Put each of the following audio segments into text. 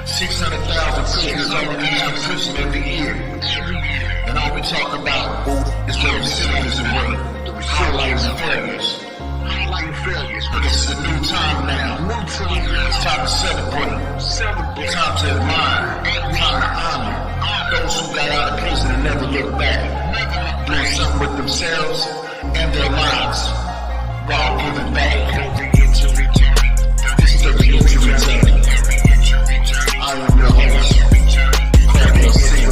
600,000 prisoners only leave prison every year. And all we talk about is the recidivism rate, highlighting failures. But this is a new time now. It's time to celebrate. Time to admire. Time to honor those who got out of prison and never look back. Doing something with themselves and their lives while giving back. This is the reentry return. I am your host, Keenan Hudson.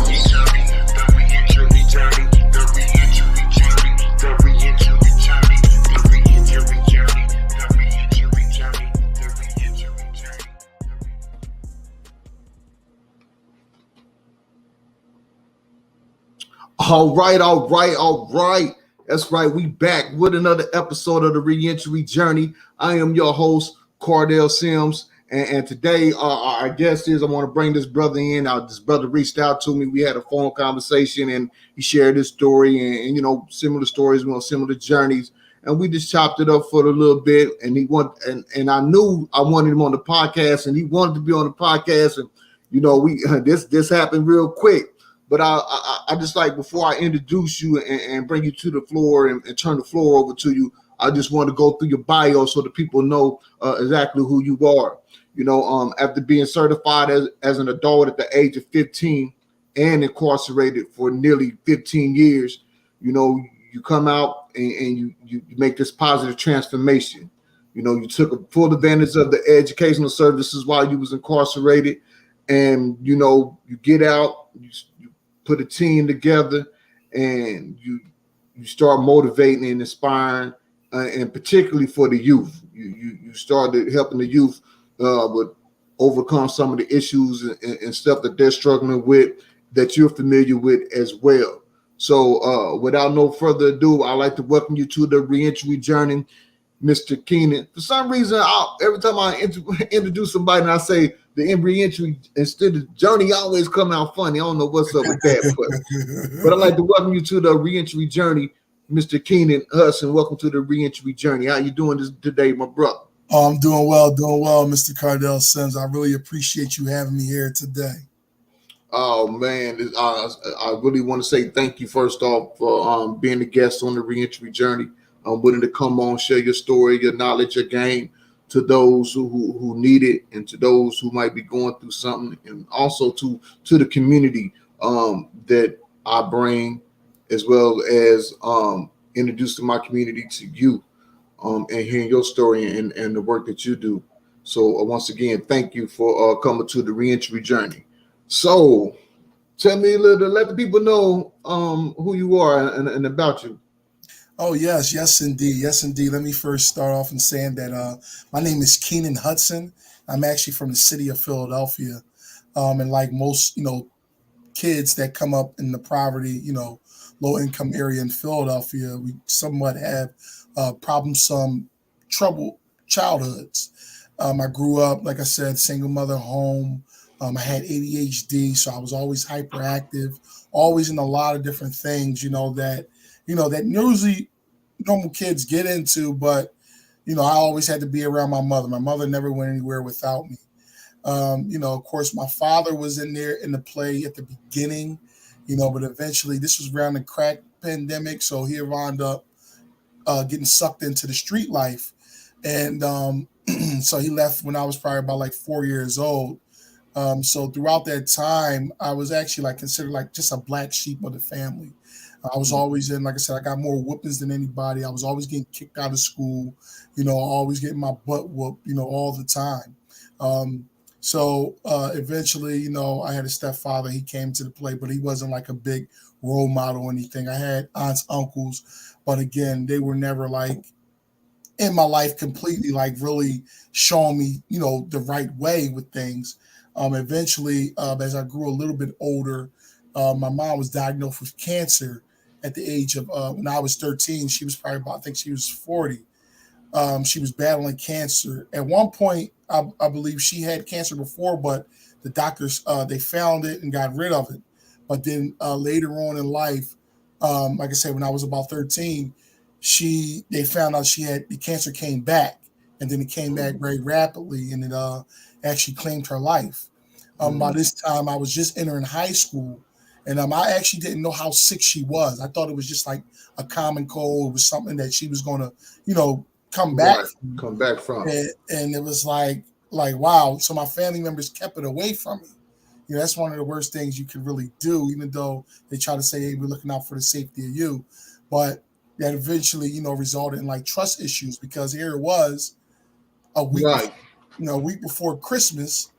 All right. That's right. We back with another episode of the Reentry Journey. I am your host, Cardell Sims. And today, our guest is, I want to bring this brother in. This brother reached out to me. We had a phone conversation and he shared his story and similar stories, similar journeys. And we just chopped it up for a little bit. And and I knew I wanted him on the podcast and he wanted to be on the podcast. And, this happened real quick. But I just like, before I introduce you and bring you to the floor and turn the floor over to you, I just want to go through your bio so that people know exactly who you are. After being certified as an adult at the age of 15 and incarcerated for nearly 15 years, you come out and you make this positive transformation. You took full advantage of the educational services while you was incarcerated, and you get out, you put a team together, and you start motivating and inspiring, and particularly for the youth. You started helping the youth would overcome some of the issues and stuff that they're struggling with that you're familiar with as well. So without no further ado, I'd like to welcome you to the Reentry Journey, Mr. Keenan. For some reason, every time I introduce somebody and I say the reentry instead of journey, always come out funny. I don't know what's up with that, but I'd like to welcome you to the Reentry Journey, Mr. Keenan Hudson. Welcome to the Reentry Journey. How you doing today, my brother? Oh, I'm doing well, Mr. Cardell Sims. I really appreciate you having me here today. Oh, man. I really want to say thank you, first off, for being a guest on the Reentry Journey. I'm willing to come on, share your story, your knowledge, your game to those who need it and to those who might be going through something, and also to the community that I bring, as well as introducing my community to you. And hearing your story and the work that you do. So once again, thank you for coming to the Reentry Journey. So tell me let the people know who you are and about you. Oh, yes, indeed. Let me first start off in saying that my name is Keenan Hudson. I'm actually from the city of Philadelphia. And like most, kids that come up in the poverty, low income area in Philadelphia, we somewhat have troubled childhoods. I grew up, like I said, single mother home. I had ADHD, so I was always hyperactive, always in a lot of different things, that usually normal kids get into, but, I always had to be around my mother. My mother never went anywhere without me. Of course, my father was in there in the play at the beginning, but eventually this was around the crack pandemic, so he wound up getting sucked into the street life. And so he left when I was probably about like 4 years old. So throughout that time, I was actually considered just a black sheep of the family. I was always in, like I said, I got more whoopings than anybody. I was always getting kicked out of school, always getting my butt whooped, all the time. So eventually, I had a stepfather. He came to the play, but he wasn't like a big role model or anything. I had aunts, uncles, but again, they were never in my life completely, really showing me, the right way with things. Eventually, as I grew a little bit older, my mom was diagnosed with cancer at the age of, when I was 13, she was probably about, I think she was 40. She was battling cancer. At one point, I believe she had cancer before, but the doctors, they found it and got rid of it. But then later on in life, like I said, when I was about 13, they found out she had the cancer came back, and then it came back very rapidly, and it actually claimed her life. By this time, I was just entering high school, and I actually didn't know how sick she was. I thought it was just like a common cold. It was something that she was going to, come back Right. from. Come back from. And it was like wow. So my family members kept it away from me. That's one of the worst things you could really do, even though they try to say, hey, we're looking out for the safety of you. But that eventually, resulted in like trust issues, because here it was a week, Right. a week before Christmas,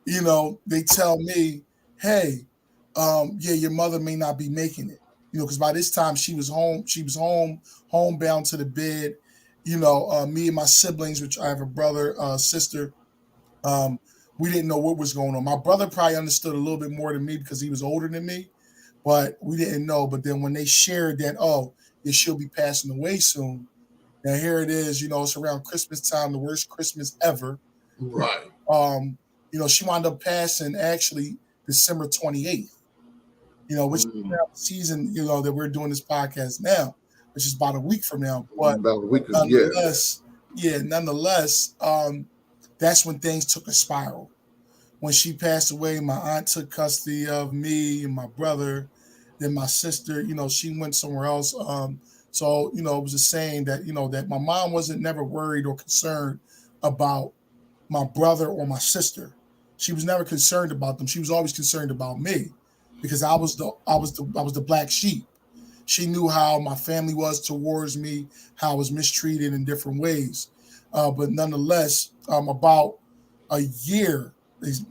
they tell me, hey, yeah, your mother may not be making it, because by this time she was homebound to the bed. Me and my siblings, which I have a brother, sister, we didn't know what was going on. My brother probably understood a little bit more than me because he was older than me, but we didn't know. But then when they shared that, yeah, she'll be passing away soon. Now here it is, it's around Christmas time, the worst Christmas ever. Right. She wound up passing actually December 28th, which is the season, that we're doing this podcast now, which is about a week from now. But About a week, nonetheless, that's when things took a spiral. When she passed away, my aunt took custody of me and my brother. Then my sister, she went somewhere else. So, it was a saying that, that my mom wasn't never worried or concerned about my brother or my sister. She was never concerned about them. She was always concerned about me, because I was the black sheep. She knew how my family was towards me, how I was mistreated in different ways. But nonetheless, about a year,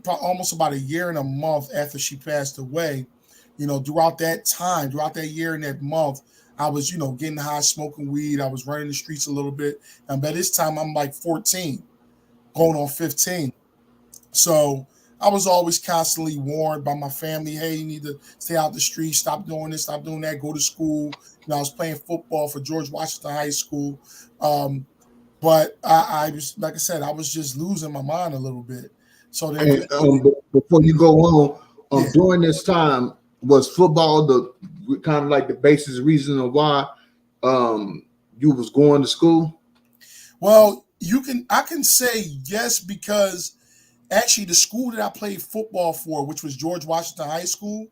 almost about a year and a month after she passed away, throughout that year and that month, I was, getting high, smoking weed. I was running the streets a little bit. And by this time, I'm like 14, going on 15. So I was always constantly warned by my family, hey, you need to stay out the street, stop doing this, stop doing that, go to school. I was playing football for George Washington High School. But I was, like I said, I was just losing my mind a little bit. So then, before you go on, during this time, was football the kind of like the basis reason of why you was going to school? Well, I can say yes, because actually the school that I played football for, which was George Washington High School,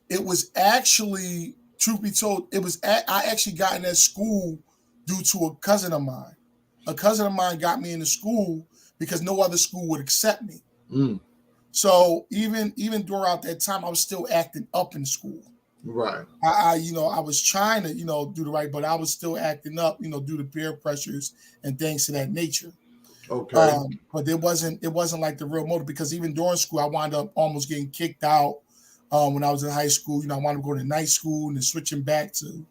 it was actually, truth be told, I actually got in that school due to a cousin of mine. A cousin of mine got me into school because no other school would accept me. So even throughout that time, I was still acting up in school. Right. I was trying to, do the right, but I was still acting up, due to peer pressures and things of that nature. Okay. But it wasn't like the real motive, because even during school, I wound up almost getting kicked out. When I was in high school, I wound up going to night school and then switching back to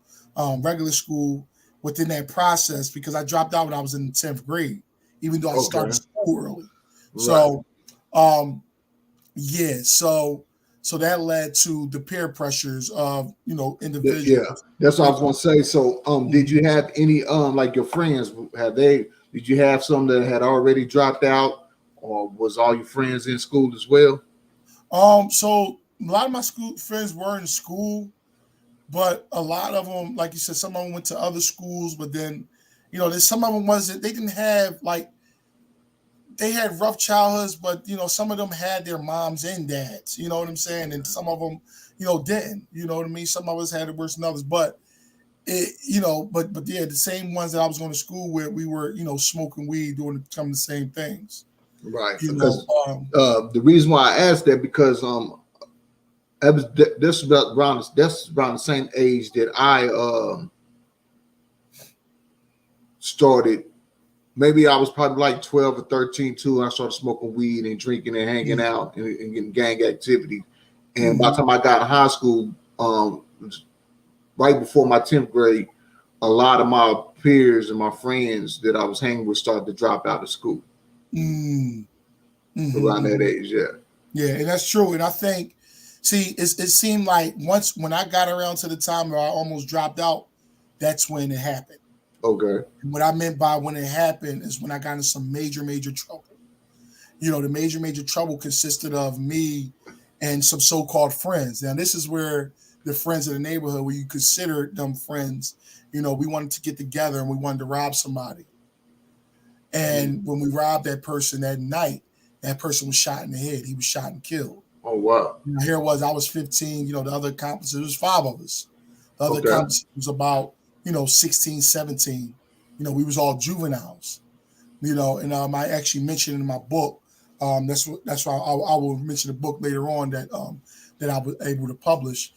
regular school within that process, because I dropped out when I was in the 10th grade, even though I started school early. Right. So, so that led to the peer pressures of, individuals. Yeah, that's what I was going to say. So, did you have any, like your friends, did you have some that had already dropped out, or was all your friends in school as well? So a lot of my school friends were in school, but a lot of them, like you said, some of them went to other schools, but then, there's some of them they didn't have, like, they had rough childhoods, but, some of them had their moms and dads, you know what I'm saying? And some of them, didn't, you know what I mean? Some of us had it worse than others, but but yeah, the same ones that I was going to school with, we were, smoking weed, doing some of the same things. Right. Because the reason why I asked that, because this is around the same age that I started. Maybe I was probably like 12 or 13 too, and I started smoking weed and drinking and hanging out and getting gang activity. And by the time I got in high school, right before my 10th grade, a lot of my peers and my friends that I was hanging with started to drop out of school. Around that age, yeah, and that's true. And I think, it seemed like when I got around to the time where I almost dropped out, that's when it happened. Okay. And what I meant by when it happened is when I got into some major trouble. The major trouble consisted of me and some so-called friends. Now, this is where the friends in the neighborhood, where you consider them friends, we wanted to get together and we wanted to rob somebody. And when we robbed that person that night, that person was shot in the head. He was shot and killed. Oh wow. Here it was. I was 15. The other accomplices, it was 5 of us. The other Okay. accomplices was about 16, 17. We was all juveniles. And I actually mentioned in my book. That's why I will mention the book later on that I was able to publish.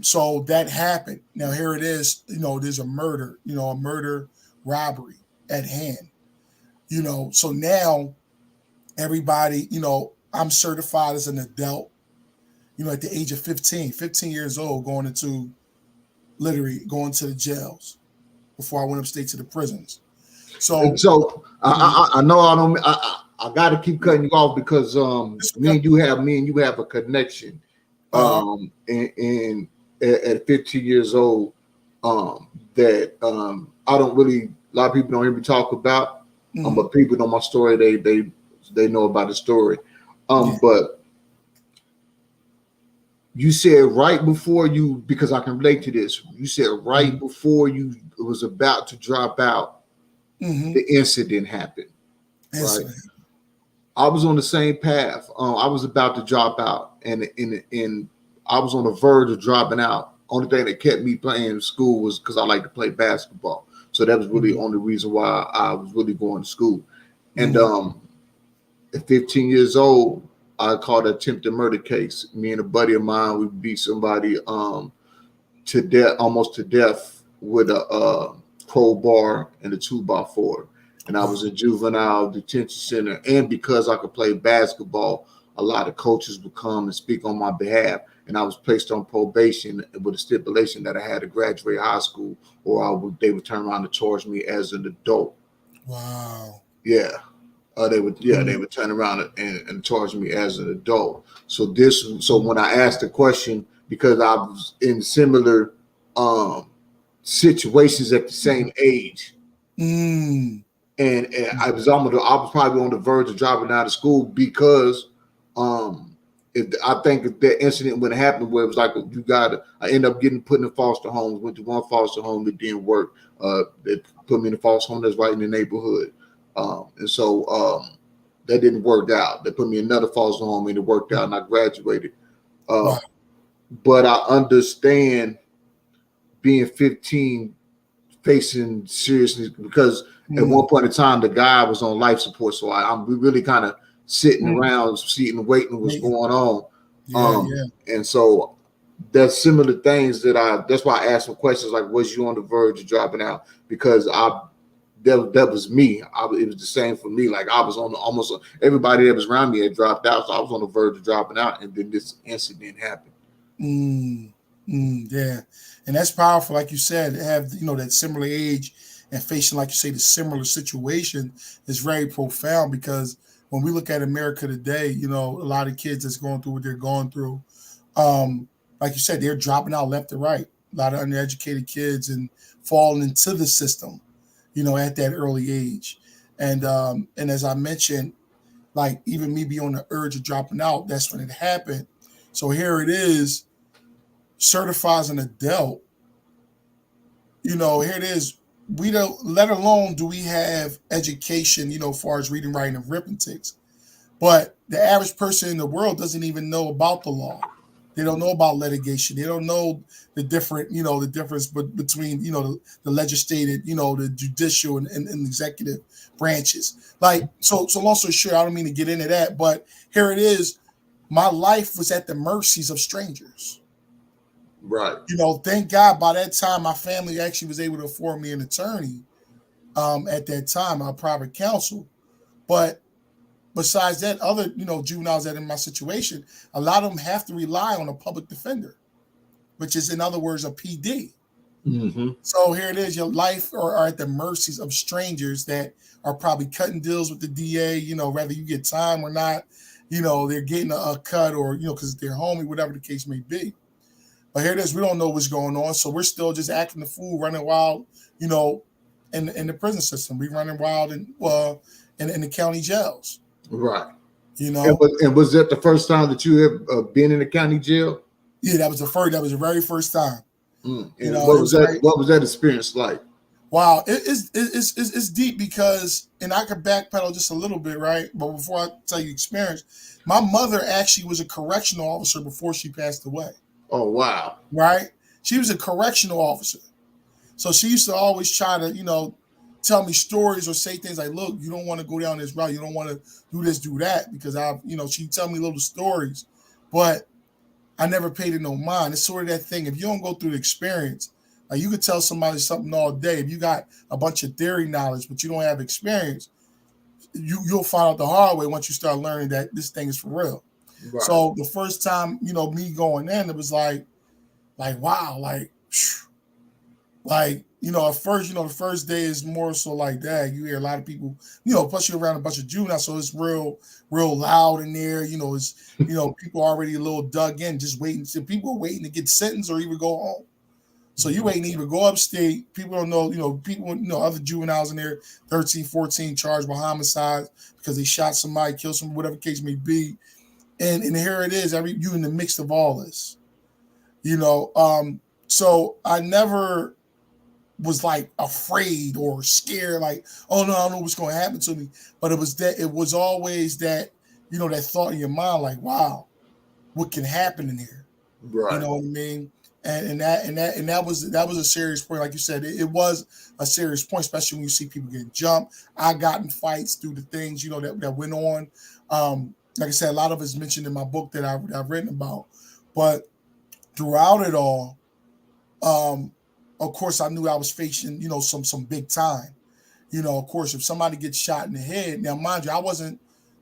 So that happened. Now here it is. There's a murder. A murder robbery at hand. So now everybody. I'm certified as an adult. At the age of 15 years old, going to the jails before I went upstate to the prisons. So I know I got to keep cutting you off because me and you have a connection. And at 15 years old, that I don't really, a lot of people don't hear me talk about, but people know my story. They know about the story. But you said right before you, because I can relate to this, you said right before you was about to drop out, the incident happened. Right. I was on the same path. I was about to drop out, and I was on the verge of dropping out. Only thing that kept me playing school was because I like to play basketball. So that was really the only reason why I was really going to school. And at 15 years old, I caught an attempted murder case. Me and a buddy of mine, we beat somebody to death, almost to death, with a crowbar and a 2x4. And I was in juvenile detention center. And because I could play basketball, a lot of coaches would come and speak on my behalf. And I was placed on probation with a stipulation that I had to graduate high school, or they would turn around and charge me as an adult. Wow. Yeah. They would turn around and charge me as an adult. So when I asked the question, because I was in similar situations at the same age, and I was probably on the verge of dropping out of school because I think if that incident would happen where it was like I ended up getting put in foster homes. Went to one foster home that didn't work. They put me in a foster home that's right in the neighborhood. And so that didn't work out. They put me in another foster home and it worked out and I graduated. But I understand being 15, facing seriousness, because at one point in time, the guy was on life support. So I'm really kind of sitting around, sitting, waiting what's going on. And so there's similar things that's why I asked some questions like, was you on the verge of dropping out? Because that was me. It was the same for me. Like I was on almost everybody that was around me had dropped out. So I was on the verge of dropping out. And then this incident happened. Yeah. And that's powerful. Like you said, to have, that similar age and facing, like you say, the similar situation is very profound, because when we look at America today, a lot of kids that's going through what they're going through, like you said, they're dropping out left and right. A lot of uneducated kids and falling into the system, at that early age. And as I mentioned, like even me being on the urge of dropping out, that's when it happened. So here it is, certified as an adult. Here it is. We don't, let alone do we have education, as far as reading, writing, and arithmetic. But the average person in the world doesn't even know about the law. They don't know about litigation. They don't know the different, the difference between, the legislative, the judicial and executive branches. Like, so long story short, I don't mean to get into that, but here it is. My life was at the mercies of strangers. Right. Thank God by that time, my family actually was able to afford me an attorney at that time, our private counsel. But besides that, other, juveniles that in my situation, a lot of them have to rely on a public defender, which is, in other words, a PD. So here it is, your life are at the mercies of strangers that are probably cutting deals with the DA, whether you get time or not, they're getting a cut or, because they're homie, whatever the case may be. But here it is, we don't know what's going on. So we're still just acting the fool, running wild, in the prison system. We running wild in the county jails. Right. And was that the first time that you have been in a county jail? Yeah, that was the very first time. And what was that experience like? Wow, it's deep because, and I could backpedal just a little bit, right? But before I tell you experience, my mother actually was a correctional officer before she passed away. Oh wow. Right? She was a correctional officer. So she used to always try to, tell me stories or say things like, look, you don't want to go down this route. You don't want to do this, do that, because she'd tell me little stories, but I never paid it no mind. It's sort of that thing. If you don't go through the experience, like you could tell somebody something all day. If you got a bunch of theory knowledge, but you don't have experience, you'll find out the hard way once you start learning that this thing is for real. Right. So the first time, me going in, it was like wow, at first, the first day is more so like that. You hear a lot of people, plus you're around a bunch of juveniles, so it's real loud in there. It's people already a little dug in, just waiting. So people are waiting to get sentenced or even go home. So you ain't even go upstate. People don't know, people, other juveniles in there, 13, 14, charged with homicide because they shot somebody, killed somebody, whatever the case may be. And here it is, you in the mix of all this, So I never was like afraid or scared, like, oh no, I don't know what's going to happen to me. But it was always that, that thought in your mind, like, wow, what can happen in here? Right. You know what I mean? And that was a serious point. Like you said, it was a serious point, especially when you see people get jumped. I got in fights through the things, that went on. Like I said, a lot of it's mentioned in my book that I've written about. But throughout it all, of course, I knew I was facing, some big time. Of course, if somebody gets shot in the head, now mind you, I wasn't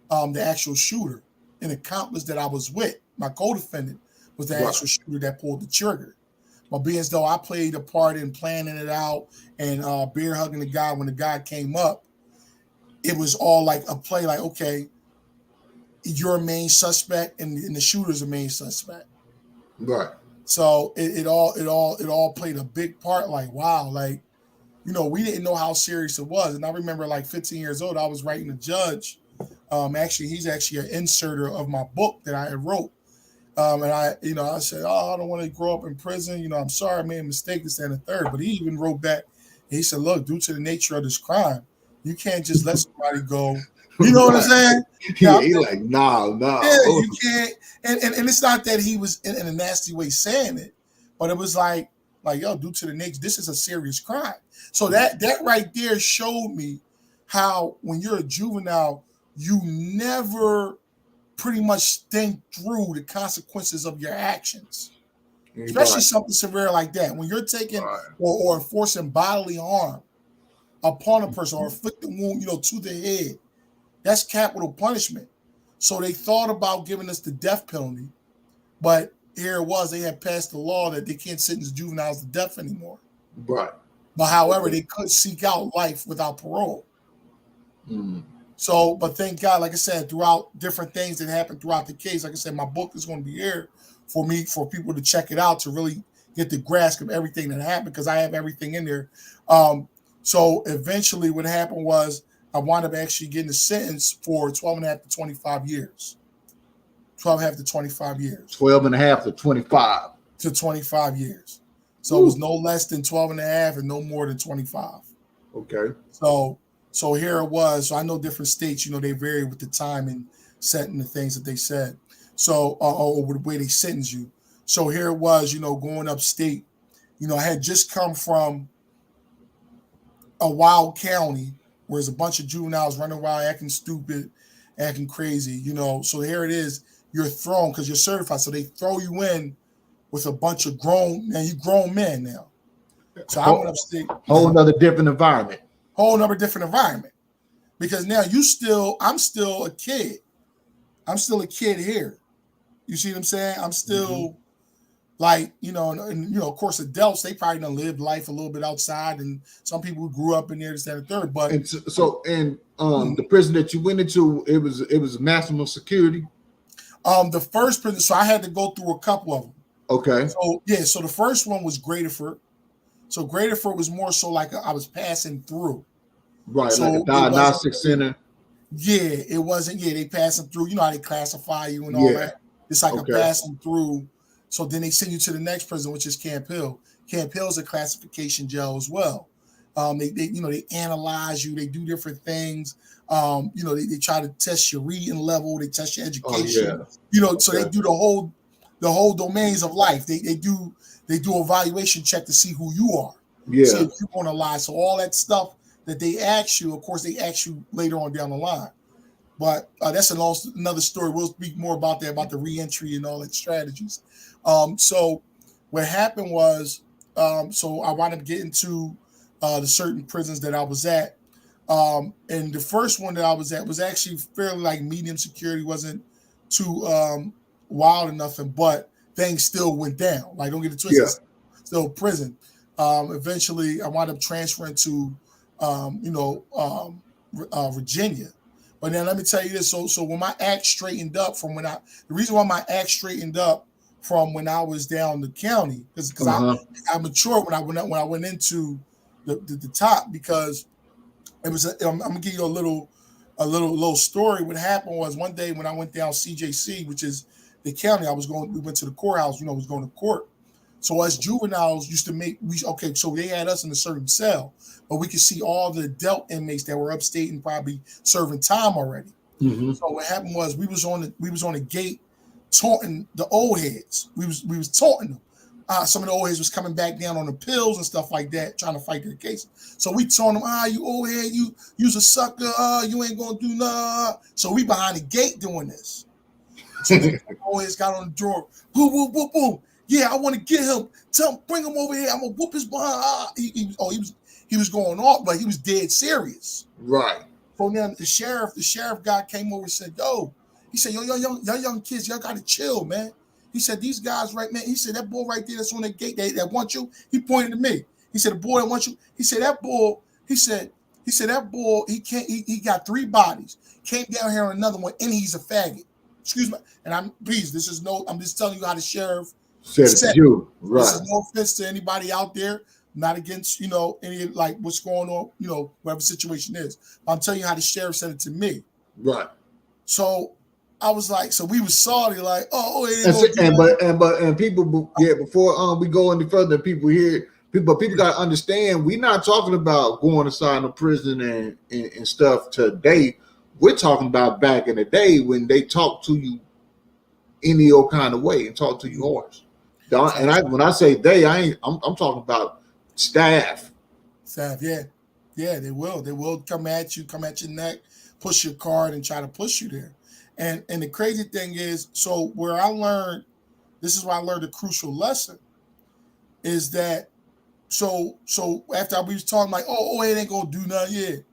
the actual shooter. An accomplice that I was with, my co-defendant, was the actual shooter that pulled the trigger. But being as though I played a part in planning it out and bear hugging the guy when the guy came up, it was all like a play. Like, okay, you're a main suspect, and the shooter's a main suspect. Right. So it all played a big part. Like, wow, like, we didn't know how serious it was. And I remember, like 15 years old, I was writing a judge. Actually, he's actually an inserter of my book that I had wrote. And I said, oh, I don't want to grow up in prison. I'm sorry I made a mistake, this and the third. But he even wrote back. He said, look, due to the nature of this crime, you can't just let somebody go. You know what I'm saying? Yeah, he's like, no. Yeah, you can't. And it's not that he was in a nasty way saying it, but it was like, yo, due to the nature, this is a serious crime. So that right there showed me how when you're a juvenile, you never pretty much think through the consequences of your actions, especially something severe like that. When you're taking or enforcing bodily harm upon a person or inflicting wound, to the head, that's capital punishment. So they thought about giving us the death penalty, but here it was, they had passed the law that they can't sentence juveniles to death anymore. Right. But however, they could seek out life without parole. Mm. So, but thank God, like I said, throughout different things that happened throughout the case, like I said, my book is going to be here for people to check it out, to really get the grasp of everything that happened, because I have everything in there. So eventually what happened was I wound up actually getting a sentence for 12 and a half to 25 years. 12 and a half to 25 years. 12 and a half to 25. To 25 years. So It was no less than 12 and a half and no more than 25. Okay. So here it was. So I know different states, they vary with the time and setting the things that they said. So, or the way they sentence you. So here it was, going upstate. I had just come from a wild county where there's a bunch of juveniles running around acting stupid, acting crazy, So here it is. You're thrown because you're certified. So they throw you in with a bunch of grown men now. So I went upstate. Whole another different environment. Whole number different environment, because now I'm still a kid. I'm still a kid here. You see what I'm saying? I'm still like, of course, adults, they probably done lived life a little bit outside, and some people who grew up in there, this, that, and third. But the prison that you went into, it was maximum security. The first prison, so I had to go through a couple of them. Okay. So the first one was Graterford. So Graterford was more so like I was passing through. Right, so like a diagnostic center. Yeah, it wasn't. Yeah, they passing through. You know how they classify you and all that. It's like a passing through. So then they send you to the next prison, which is Camp Hill. Camp Hill is a classification jail as well. They analyze you. They do different things. They try to test your reading level. They test your education. So they do the whole domains of life. They do evaluation check to see who you are. Yeah. See if you're going to lie. So all that stuff that they ask you, of course, they ask you later on down the line. But that's another story. We'll speak more about that, about the reentry and all that strategies. So what happened was, so I wound up getting to the certain prisons that I was at. And the first one that I was at was actually fairly like medium security, wasn't too wild or nothing, but things still went down. Like, don't get it twisted. Yeah. Still prison. Eventually, I wound up transferring to, Virginia. But then let me tell you this. So when my act straightened up from the reason why my act straightened up from when I was down the county, because I matured when I went into the top, because it was. I'm gonna give you a little story. What happened was, one day when I went down CJC, which is the county, we went to the courthouse. Was going to court. So as juveniles used to so they had us in a certain cell, but we could see all the adult inmates that were upstate and probably serving time already. Mm-hmm. So what happened was, we was on the gate taunting the old heads. We was taunting them. Some of the old heads was coming back down on the pills and stuff like that, trying to fight their case. So we taunted them, you old head, you's a sucker, you ain't gonna do nothing. So we behind the gate doing this. So the old heads got on the door, boom, boom, boom, boom. Yeah, I want to get him. Tell him, bring him over here. I'm gonna whoop his behind. He was going off, but he was dead serious. Right. So then the sheriff guy came over and said, "Yo," he said, "Yo, young kids, y'all gotta chill, man." He said, "These guys, right, man." He said, "That boy right there that's on that gate that wants you." He pointed to me. He said, "The boy that wants you." He said, "That boy." He said that boy. He can't. He got 3 bodies. Came down here on another one, and he's a faggot. Excuse me. And I'm just telling you how the sheriff said you. Right. This is no offense to anybody out there. Not against, any like what's going on, whatever situation is. But I'm telling you how the sheriff said it to me. Right. So I was like, so we was salty, like, and people, before we go any further, people got to understand, we're not talking about going inside the prison and stuff today. We're talking about back in the day when they talk to you any old kind of way and talk to you harsh. And when I say they, I'm talking about staff. Yeah, they will come at your neck, push your card, and try to push you there. And the crazy thing is, so this is where I learned a crucial lesson, is that so after we was talking like, it ain't gonna do nothing yet.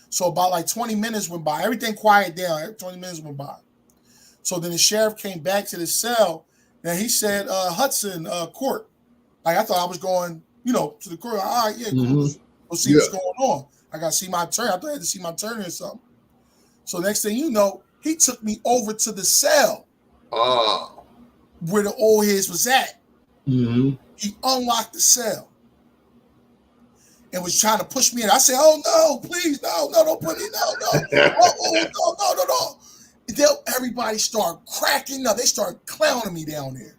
So about like 20 minutes went by, everything quiet down. 20 minutes went by. So then the sheriff came back to the cell, and he said, Hudson, court. Like, I thought I was going, to the court. All right, yeah, cool. Mm-hmm. We'll see what's going on. I got to see my turn. I thought I had to see my turn or something. So next thing you know, he took me over to the cell where the old heads was at. Mm-hmm. He unlocked the cell and was trying to push me in. I said, "Oh no, please, no, don't put me, no. Everybody started cracking up. They started clowning me down there.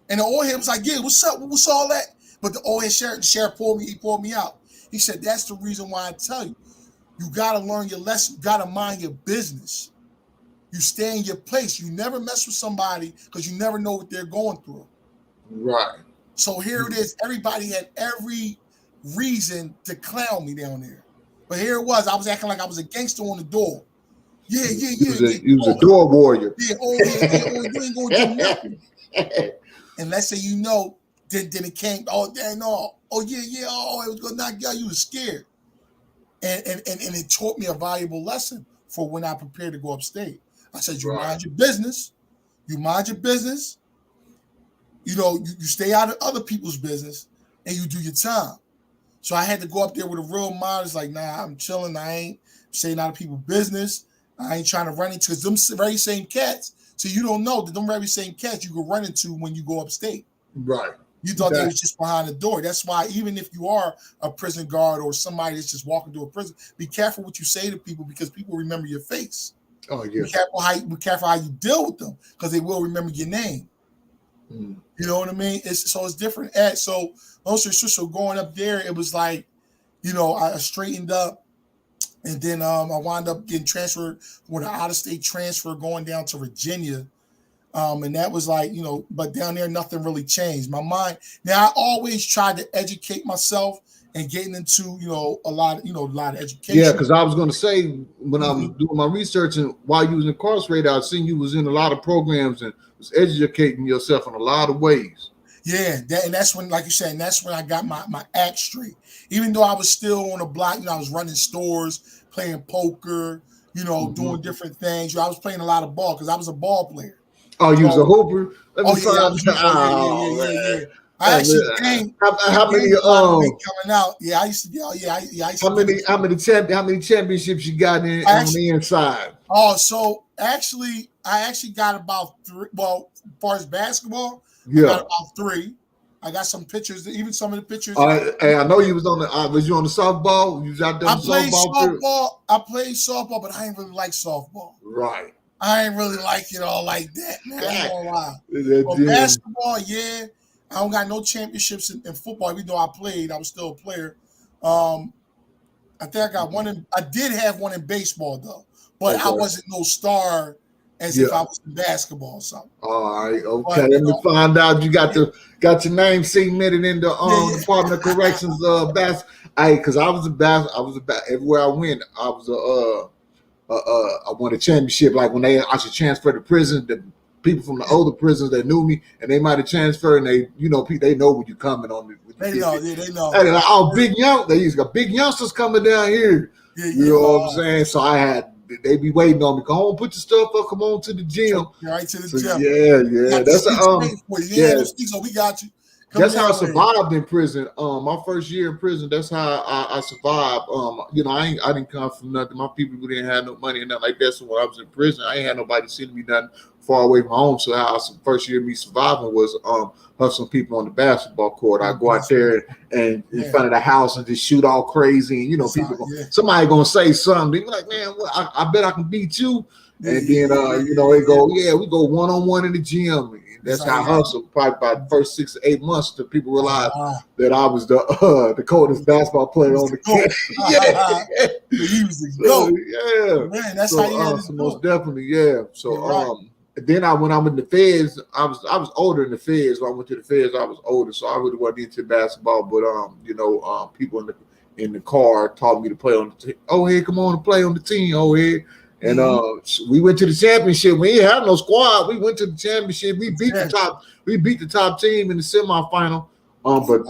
And the old head was like, "Yeah, what's up? What's all that?" But the old head sheriff pulled me out. He said, "That's the reason why I tell you, you got to learn your lesson. You got to mind your business. You stay in your place. You never mess with somebody because you never know what they're going through." Right. So here it is. Everybody had every reason to clown me down there. But here it was. I was acting like I was a gangster on the door. Yeah. He was a door warrior. Yeah, you ain't going to do nothing. And let's say then it came, it was going to knock you out. You were scared. And it taught me a valuable lesson for when I prepared to go upstate. I said, you mind your business. You mind your business. You stay out of other people's business and you do your time. So I had to go up there with a real mind. It's like, nah, I'm chilling. I ain't staying out of people's business. I ain't trying to run into, because them very same cats. So you don't know that them very same cats you can run into when you go upstate. Right. You thought they was just behind the door. That's why even if you are a prison guard or somebody that's just walking through a prison, be careful what you say to people because people remember your face. Oh, yeah. Be careful how you deal with them because they will remember your name. Mm. You know what I mean? It's different. So going up there, it was like I straightened up, and then I wound up getting transferred with an out-of-state transfer going down to Virginia. And that was like, but down there, nothing really changed. My mind. Now, I always tried to educate myself and getting into, a lot of education. Yeah, because I was going to say, when I was doing my research and while you was incarcerated, I seen you was in a lot of programs and was educating yourself in a lot of ways. Yeah, and that's when, like you said, and that's when I got my act straight. Even though I was still on the block, I was running stores, playing poker, doing different things. I was playing a lot of ball because I was a ball player. Oh, you was a hooper? Yeah. I actually gained. How many coming out? Yeah, I used to be. How many championships you got on the inside? Oh, so actually, I got about 3. Well, as far as basketball, I got about 3. I got some pictures. Even some of the pictures. Hey, I know you was on the. Was you on the softball? You was out there on softball. I played softball, but I ain't really like softball. Right. I ain't really like it all like that, man. I ain't gonna lie. But basketball, yeah. I don't got no championships in football. Even though I played, I was still a player. I think I got one. I did have one in baseball though, but I wasn't no star as if I was in basketball or something. All right, okay. Let me find out you got your name segmented in the Department of Corrections because I was everywhere I went. I was I won a championship. Like when I should transfer to prison, the people from the older prisons that knew me and they might have transferred, and they know when you coming on. They know. Hey, like, big youngsters coming down here. You know what I'm saying? So they be waiting on me. Come on, put your stuff up. Come on to the gym. Right to the gym. Yeah. That's so we got you. That's how I survived in prison. My first year in prison, that's how I survived. I didn't come from nothing. My people didn't have no money and nothing like that. So when I was in prison, I ain't had nobody sending me nothing far away from home. So first year of me surviving was hustling people on the basketball court. I go out there and in front of the house and just shoot all crazy. And somebody gonna say something. They be like, man, I bet I can beat you. And then they go, we go one-on-one in the gym. That's how I hustled. Probably by the first 6 to 8 months, till people realized that I was the coldest basketball player on the court. He was the GOAT. Yeah, man, that's how you had to do most definitely, yeah. So then when I went in the feds, I was older in the feds. When I went to the feds, I was older, so I really wasn't into basketball. But people in the car taught me to play on the team. Oh, hey, come on and play on the team. Oh, hey. And we went to the championship. We didn't have no squad. We went to the championship. We beat the top team in the semifinal. But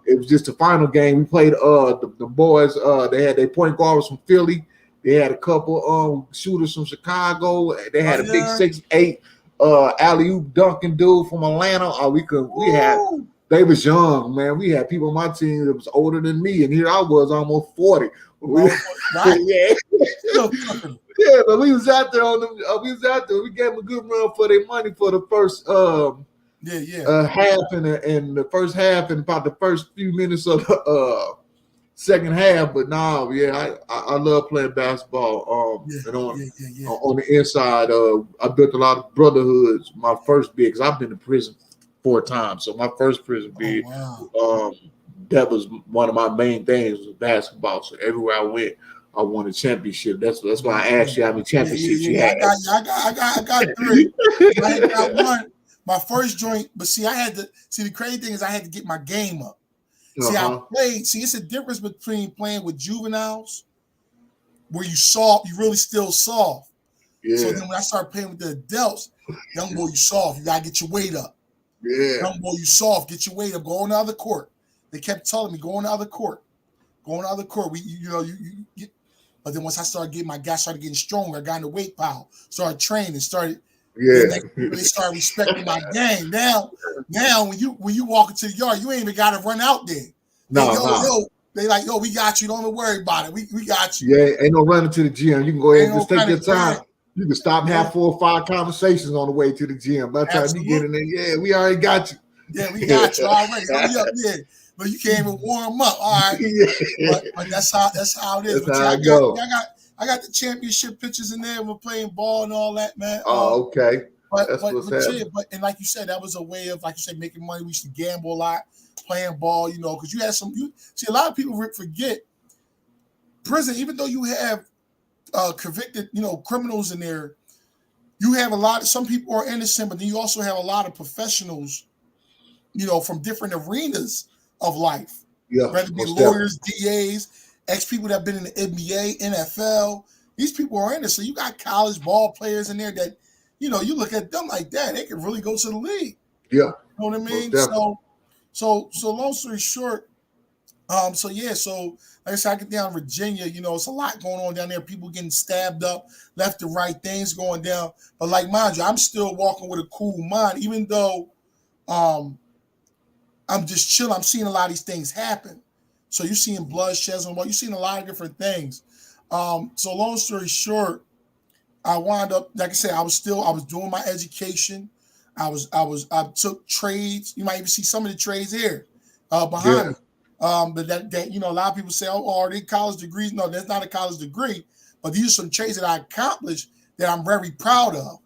it was just the final game. We played the boys. They had their point guards from Philly. They had a couple shooters from Chicago. They had a big 6'8" alley-oop dunking dude from Atlanta. They was young, man. We had people on my team that was older than me, and here I was almost 40. Yeah, but we was out there We gave them a good run for their money for the first half and the first half and about the first few minutes of the second half. But I love playing basketball. And on the inside, I built a lot of brotherhoods. My first bid, because I've been to prison 4 times. So my first prison bid, that was one of my main things was basketball. So everywhere I went, I won a championship. That's why I asked you how many championships you had. I got 3. I got 1. My first joint, but the crazy thing is I had to get my game up. I played. It's a difference between playing with juveniles where you really still soft. Yeah. So then when I started playing with the adults, young boy, you soft. You gotta get your weight up. Yeah. Young boy, you soft. Get your weight up. Go on the other court. They kept telling me, go on the other court. Go on the other court. But then once I started getting stronger, I got in the weight pile, started training, they started respecting my game. Now when you walk into the yard, you ain't even gotta run out there. They like, we got you. Don't even worry about it. We got you. Yeah, ain't no running to the gym. You can go ahead and just take your time. You can stop and have 4 or 5 conversations on the way to the gym. By the time you get in there, we already got you. Yeah, we got you already. But you can't even warm up. All right. But that's how it is. That's how I go. I got the championship pictures in there. We're playing ball and all that, man. Oh, okay. But and like you said, that was a way of, like you said, making money. We used to gamble a lot, playing ball, because you had a lot of people forget prison, even though you have convicted, criminals in there, you have some people are innocent, but then you also have a lot of professionals, from different arenas of life. Yeah, Whether it be lawyers, DAs, ex-people that have been in the NBA, NFL. These people are in it. So you got college ball players in there that, you look at them like that, they can really go to the league. Yeah. You know what I mean? So long story short, so like I said, I get down in Virginia, it's a lot going on down there. People getting stabbed up, left and right, things going down. But like, mind you, I'm still walking with a cool mind, even though I'm just chilling. I'm seeing a lot of these things happen. So you're seeing bloodsheds and you're seeing a lot of different things. So long story short, I wound up, like I said, I was doing my education. I took trades. You might even see some of the trades here behind me. But that a lot of people say, oh, are they college degrees? No, that's not a college degree. But these are some trades that I accomplished that I'm very proud of.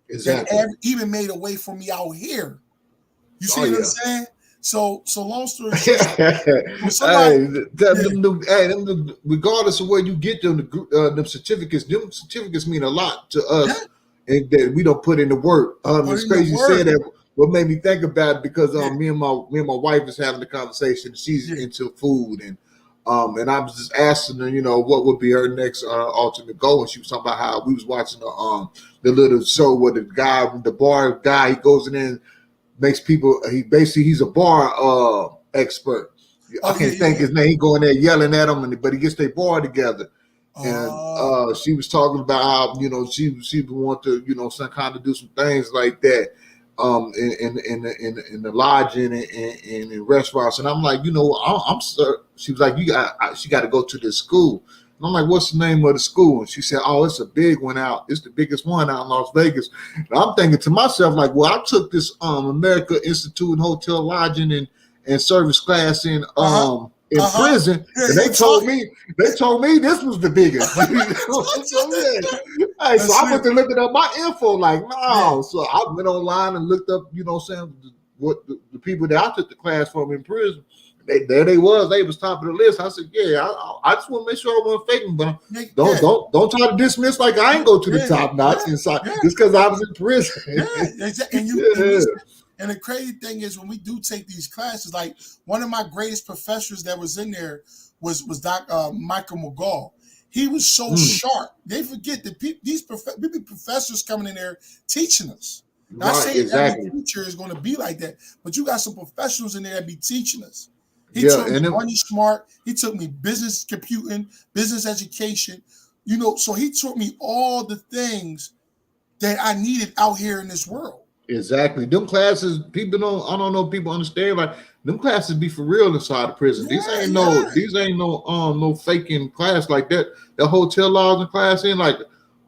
Exactly. That even made a way for me out here. You see what I'm saying? So long story short, regardless of where you get them certificates mean a lot to us, and that we don't put in the work. It's crazy you say that. What made me think about it because me and my wife is having a conversation. She's into food, and I was just asking her, what would be her next ultimate goal, and she was talking about how we was watching the little show where the bar guy, he goes in there and makes people. He's a bar expert. I can't think his name. He go in there yelling at them, but he gets their bar together. And she was talking about how she would want to some kind of do some things like that in the lodging and in restaurants. And I'm like, she was like, she got to go to this school. And I'm like, what's the name of the school? And she said, oh, it's a big one out. It's the biggest one out in Las Vegas. And I'm thinking to myself, like, well, I took this America Institute in Hotel Lodging and Service class in prison, and they told me this was the biggest. So I went to looking up my info, like, no. So I went online and looked up, what the people that I took the class from in prison. They was top of the list. I said, I just want to make sure I wasn't faking, but don't try to dismiss like I ain't go to the top notch inside just because I was in prison. And the crazy thing is when we do take these classes, like one of my greatest professors that was in there was Dr. Michael McGall. He was so sharp. They forget that these professors coming in there teaching us. Not saying every teacher is going to be like that, but you got some professionals in there that be teaching us. He took me Money Smart. He took me business computing, business education. So he taught me all the things that I needed out here in this world. Exactly. Them classes, I don't know if people understand, like them classes be for real inside the prison. These ain't no faking class like that. The hotel laws and class like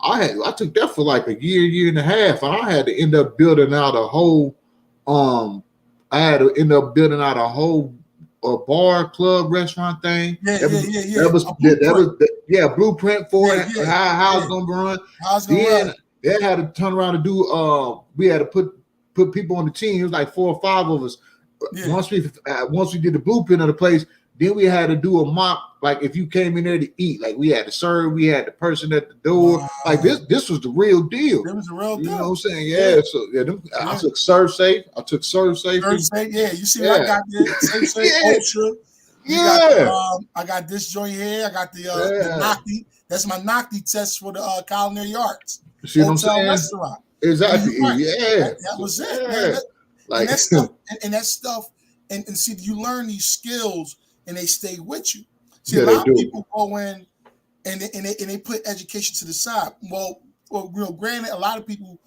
I took that for like a year and a half, and I had to end up building out a whole bar, club, restaurant thing. Blueprint for it. How it's gonna run. Then they had to turn around and do. We had to put people on the team. It was like 4 or 5 of us. Once we did the blueprint of the place, then we had to do a mock. Like if you came in there to eat, like we had to serve. We had the person at the door. Wow. Like this was the real deal. It was the real deal. You know what I'm saying? Yeah. So I took Serve Safe. You see what I got there? Safe, Ultra. I got this joint here. I got the Nocti. That's my Nocti test for the culinary arts. See what I'm saying? Restaurant. Exactly. That was it. Man. Like that stuff, and see, you learn these skills, and they stay with you. See, a lot of people go in and they put education to the side. Well, granted, a lot of people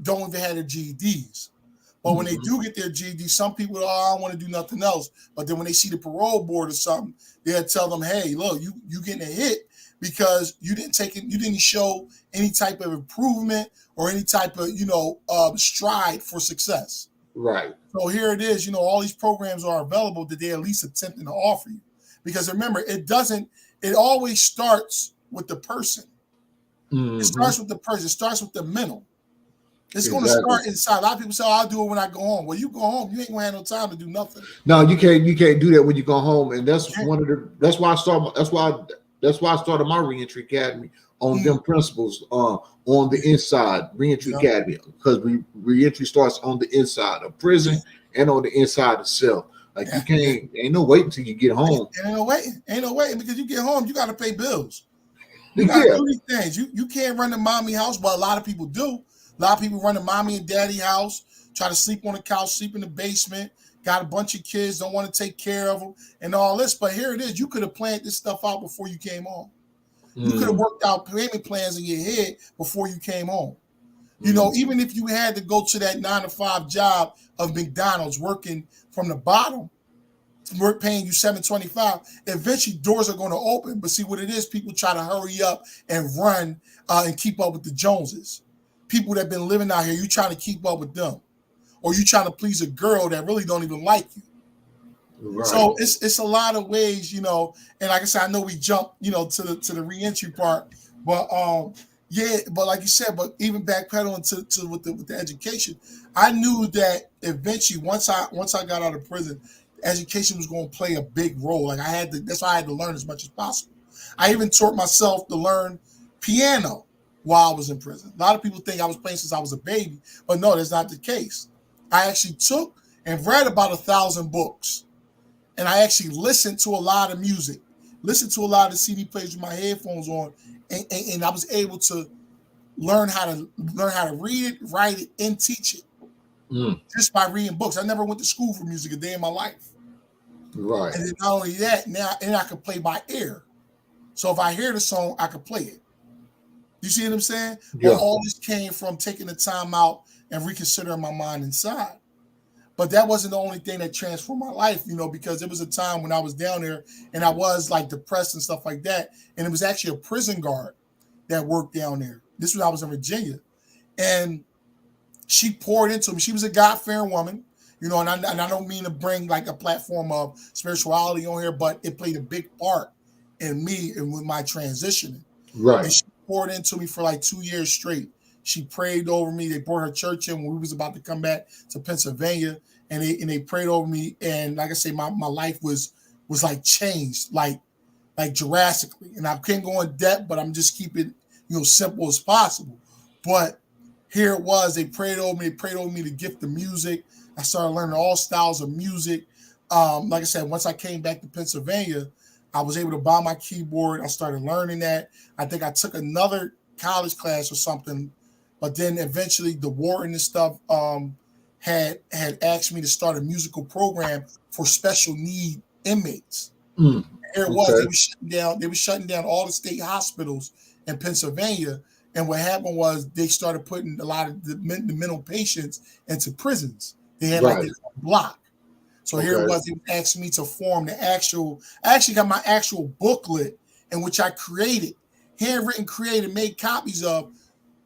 don't even have their GEDs. But when they do get their GED, some people, I don't want to do nothing else. But then when they see the parole board or something, they'll tell them, hey, look, you getting a hit because you didn't show any type of improvement or any type of stride for success. Right. So here it is, all these programs are available that they're at least attempting to offer you. Because remember, it always starts with the person. Mm-hmm. It starts with the person. It starts with the mental. It's going to start inside. A lot of people say, I'll do it when I go home. Well, you go home, you ain't going to have no time to do nothing. No, you can't do that when you go home. And that's why That's why I started my reentry academy on them principles. On the inside, reentry academy, because reentry starts on the inside of prison and on the inside of self. Like you can't, ain't no waiting until you get home. Ain't no waiting because you get home, you got to pay bills. You got to do these things. You can't run the mommy house, but a lot of people do. A lot of people run the mommy and daddy house, try to sleep on the couch, sleep in the basement, got a bunch of kids, don't want to take care of them and all this. But here it is. You could have planned this stuff out before you came home. You could have worked out payment plans in your head before you came home. You know, even if you had to go to that 9-to-5 job of McDonald's working from the bottom, we're paying you $7.25. Eventually, doors are going to open. But see what it is, people try to hurry up and run and keep up with the Joneses. People that have been living out here, you trying to keep up with them. Or you trying to please a girl that really don't even like you. Right. So it's a lot of ways, you know, and like I said, I know we jumped, you know, to the reentry part, but but like you said, but even backpedaling to with the education, I knew that eventually once I got out of prison, education was going to play a big role. Like that's why I had to learn as much as possible. I even taught myself to learn piano while I was in prison. A lot of people think I was playing since I was a baby, but no, that's not the case. I actually took and read about 1,000 books. And I actually listened to a lot of music, listened to a lot of CD players with my headphones on, and I was able to learn how to read it, write it, and teach it just by reading books. I never went to school for music a day in my life. Right. And then not only that, now I could play by ear. So if I hear the song, I could play it. You see what I'm saying? Yeah. Well, all this came from taking the time out and reconsidering my mind inside. But that wasn't the only thing that transformed my life, you know, because there was a time when I was down there and I was like depressed and stuff like that. And it was actually a prison guard that worked down there. This was when I was in Virginia. And she poured into me. She was a God-fearing woman, you know, and I don't mean to bring like a platform of spirituality on here, but it played a big part in me and with my transitioning. Right. And she poured into me for like 2 years straight. She prayed over me. They brought her church in when we was about to come back to Pennsylvania, and they prayed over me. And like I say, my life was like changed, like drastically. And I can't go in depth, but I'm just keeping simple as possible. But here it was. They prayed over me. They prayed over me the gift of music. I started learning all styles of music. Like I said, once I came back to Pennsylvania, I was able to buy my keyboard. I started learning that. I think I took another college class or something. But then eventually the warden and stuff had asked me to start a musical program for special need inmates. Here it was. They were shutting down all the state hospitals in Pennsylvania. And what happened was they started putting a lot of the mental patients into prisons. They had like this block. So here it was. They asked me to form I actually got my actual booklet in which I created, handwritten, created, made copies of,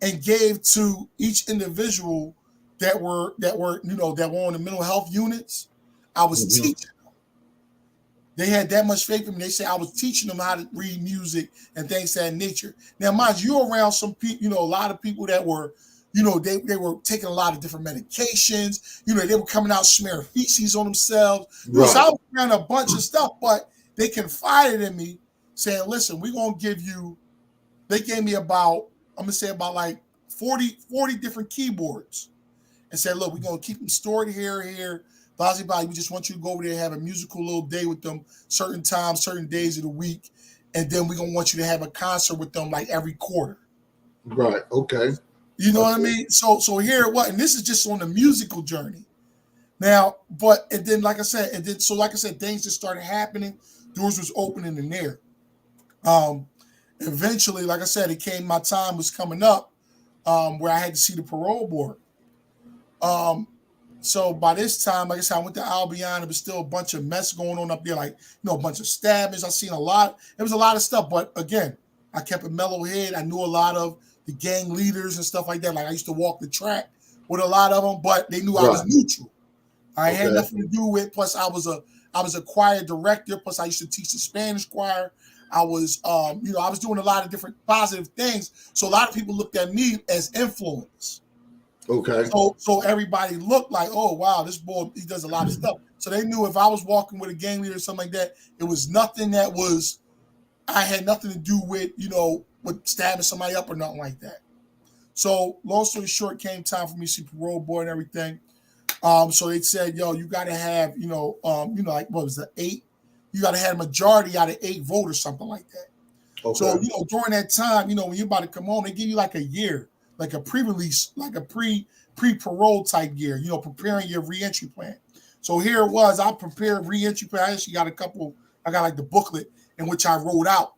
and gave to each individual that were on the mental health units. I was teaching them. They had that much faith in me. They said I was teaching them how to read music and things of that nature. Now, mind you, you're around some people, a lot of people that were, they were taking a lot of different medications. They were coming out smearing feces on themselves. Right. So I was around a bunch of stuff, but they confided in me saying, listen, we're going to give you, they gave me about like 40 different keyboards and said, look, we're going to keep them stored here. We just want you to go over there and have a musical little day with them certain times, certain days of the week. And then we're going to want you to have a concert with them like every quarter. Right. Okay. You know what I mean? So here it was. And this is just on the musical journey. Now, like I said, things just started happening. Doors was opening in there. Eventually, like I said, my time was coming up where I had to see the parole board. So by this time, like I said, I went to Albion. There was still a bunch of mess going on up there, like, a bunch of stabbings. I seen a lot. It was a lot of stuff. But again, I kept a mellow head. I knew a lot of the gang leaders and stuff like that. Like I used to walk the track with a lot of them, but they knew I was neutral. I had nothing to do with. Plus, I was a choir director. Plus, I used to teach the Spanish choir. I was, I was doing a lot of different positive things. So a lot of people looked at me as influence. Okay. So everybody looked like, oh, wow, this boy, he does a lot of stuff. So they knew if I was walking with a gang leader or something like that, it was nothing that was I had nothing to do with, with stabbing somebody up or nothing like that. So long story short, came time for me to see parole board and everything. So they said, yo, you got to have, like what was it, 8? You got to have a majority out of 8 vote or something like that. Okay. So, during that time, when you're about to come home, they give you like a year, like a pre-release, like a pre-parole type year, preparing your reentry plan. So here it was, I prepared reentry plan. I actually got I got like the booklet in which I wrote out